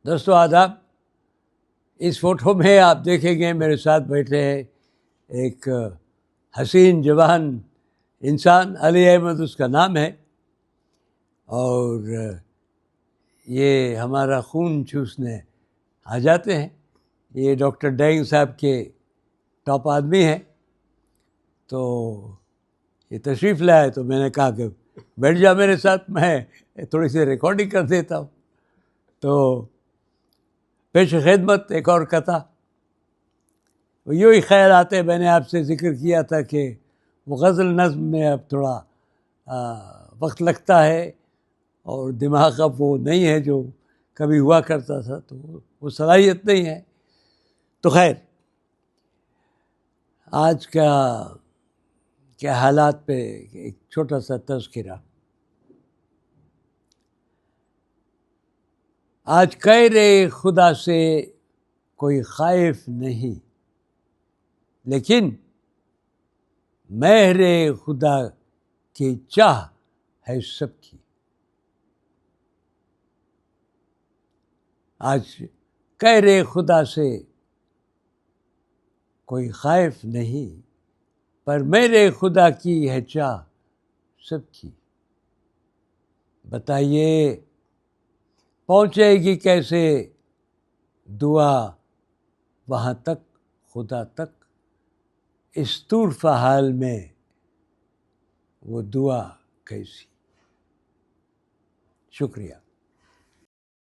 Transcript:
دوستو آداب. اس فوٹو میں آپ دیکھیں گے میرے ساتھ بیٹھے ہیں ایک حسین جوان انسان. علی احمد اس کا نام ہے، اور یہ ہمارا خون چوسنے آ جاتے ہیں. یہ ڈاکٹر ڈینگ صاحب کے ٹاپ آدمی ہیں. تو یہ تشریف لائے تو میں نے کہا کہ بیٹھ جا میرے ساتھ، میں تھوڑی سی ریکارڈنگ کر دیتا ہوں. تو پیش خدمت ایک اور کتھا. یوں ہی خیال آتے، میں نے آپ سے ذکر کیا تھا کہ وہ غزل نظم میں اب تھوڑا وقت لگتا ہے، اور دماغ اب وہ نہیں ہے جو کبھی ہوا کرتا تھا، تو وہ صلاحیت نہیں ہے. تو خیر، آج کے حالات پہ ایک چھوٹا سا تذکرہ. آج کہہ رہے خدا سے کوئی خائف نہیں، لیکن مہر خدا کی چاہ ہے سب کی. آج کہہ رہے خدا سے کوئی خائف نہیں، پر میرے خدا کی ہے چاہ سب کی. بتائیے پہنچے گی کیسے دعا وہاں تک، خدا تک؟ اس طرفہ حال میں وہ دعا کیسی؟ شکریہ.